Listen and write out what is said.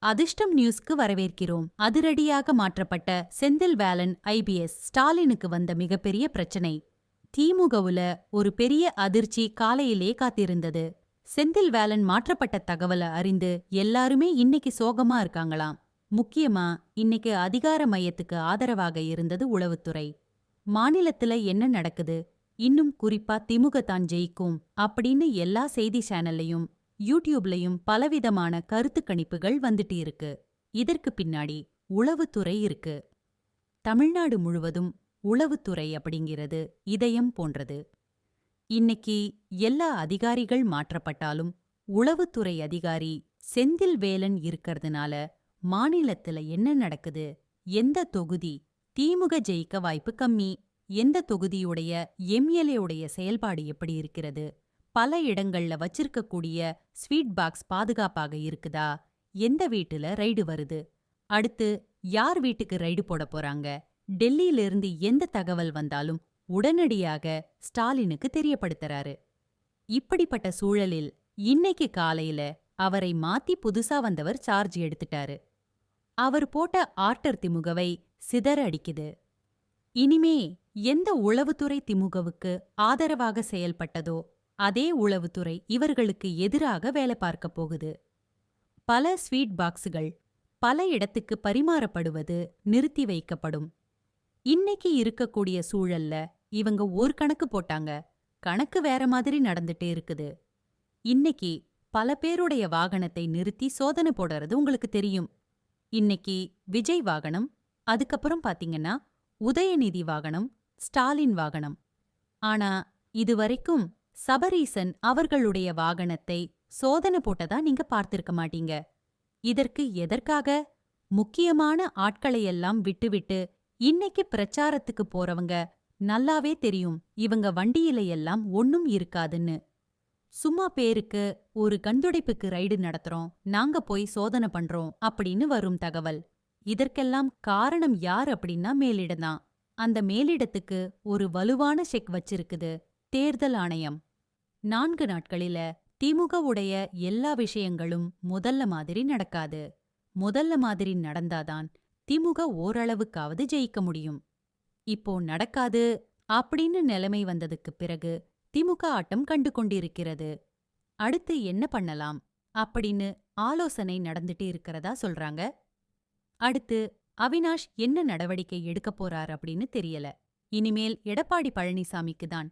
அதிர்ஷ்டம் நியூஸ்க்கு வரவேற்கிறோம். அதிரடியாக மாற்றப்பட்ட செந்தில் வேலன் ஐபிஎஸ் ஸ்டாலினுக்கு வந்த மிகப்பெரிய பிரச்சனை. திமுகவுல ஒரு பெரிய அதிர்ச்சி காலையிலே காத்திருந்தது. செந்தில் வேலன் மாற்றப்பட்ட தகவலை அறிந்து எல்லாருமே இன்னைக்கு சோகமா இருக்காங்களாம். முக்கியமா இன்னைக்கு அதிகார மையத்துக்கு ஆதரவாக இருந்தது உளவுத்துறை. மாநிலத்துல என்ன நடக்குது, இன்னும் குறிப்பா திமுக தான் ஜெயிக்கும் அப்படின்னு எல்லா செய்தி சேனல்லையும் யூடியூப்லயும் பலவிதமான கருத்து கணிப்புகள் வந்துட்டு இருக்கு. இதற்கு பின்னாடி உளவுத்துறை இருக்கு. தமிழ்நாடு முழுவதும் உளவுத்துறை அப்படிங்கிறது இதயம் போன்றது. இன்னைக்கு எல்லா அதிகாரிகள் மாற்றப்பட்டாலும் உளவுத்துறை அதிகாரி செந்தில் வேலன் இருக்கறதுனால மாநிலத்துல என்ன நடக்குது, எந்த தொகுதி திமுக ஜெயிக்க வாய்ப்பு கம்மி, எந்த தொகுதியுடைய எம்எல்ஏ உடைய செயல்பாடு எப்படி இருக்கிறது, பல இடங்கள்ல வச்சிருக்கக்கூடிய ஸ்வீட் பாக்ஸ் பாதுகாப்பாக இருக்குதா, எந்த வீட்டுல ரைடு வருது, அடுத்து யார் வீட்டுக்கு ரைடு போட போறாங்க, டெல்லியிலிருந்து எந்த தகவல் வந்தாலும் உடனடியாக ஸ்டாலினுக்கு தெரியப்படுத்துறாரு. இப்படிப்பட்ட சூழலில் இன்னைக்கு காலையில அவரை மாத்தி புதுசா வந்தவர் சார்ஜ் எடுத்துட்டாரு. அவர் போட்ட ஆர்டர் திமுகவை சிதற அடிக்குது. இனிமே எந்த உளவுத்துறை திமுகவுக்கு ஆதரவாக செயல்பட்டதோ அதே உளவுத்துறை இவர்களுக்கு எதிராக வேலை பார்க்க போகுது. பல ஸ்வீட் பாக்ஸுகள் பல இடத்துக்கு பரிமாறப்படுவது நிறுத்தி வைக்கப்படும். இன்னைக்கு இருக்கக்கூடிய சூழல்ல இவங்க ஒரு கணக்கு போட்டாங்க, கணக்கு வேற மாதிரி நடந்துட்டே இருக்குது. இன்னைக்கு பல பேருடைய வாகனத்தை நிறுத்தி சோதனை போடுறது உங்களுக்கு தெரியும். இன்னைக்கு விஜய் வாகனம், அதுக்கப்புறம் பாத்தீங்கன்னா உதயநிதி வாகனம், ஸ்டாலின் வாகனம். ஆனா இதுவரைக்கும் சபரீசன் அவர்களுடைய வாகனத்தை சோதனை போட்டதா நீங்க பார்த்திருக்க மாட்டீங்க. இதற்கு எதற்காக? முக்கியமான ஆட்களையெல்லாம் விட்டுவிட்டு இன்னைக்கு பிரச்சாரத்துக்கு போறவங்க நல்லாவே தெரியும் இவங்க வண்டியில எல்லாம் ஒன்னும் இருக்காதுன்னு. சும்மா பேருக்கு ஒரு கண்துடைப்புக்கு ரைடு நடத்துறோம், நாங்க போய் சோதனை பண்றோம் அப்படின்னு வரும் தகவல். இதற்கெல்லாம் காரணம் யார் அப்படின்னா மேலிடம்தான். அந்த மேலிடத்துக்கு ஒரு வலுவான செக் வச்சிருக்குது தேர்தல் ஆணையம். 4 நாட்களில திமுகவுடைய எல்லா விஷயங்களும் முதல்ல மாதிரி நடக்காது. முதல்ல மாதிரி நடந்தாதான் திமுக ஓரளவுக்காவது ஜெயிக்க முடியும். இப்போ நடக்காது அப்படின்னு நிலைமை வந்ததுக்கு பிறகு திமுக ஆட்டம் கண்டு கொண்டிருக்கிறது. அடுத்து என்ன பண்ணலாம் அப்படின்னு ஆலோசனை நடந்துட்டு இருக்கிறதா சொல்றாங்க. அடுத்து அவினாஷ் என்ன நடவடிக்கை எடுக்க போறார் அப்படின்னு தெரியல. இனிமேல் எடப்பாடி பழனிசாமிக்கு தான்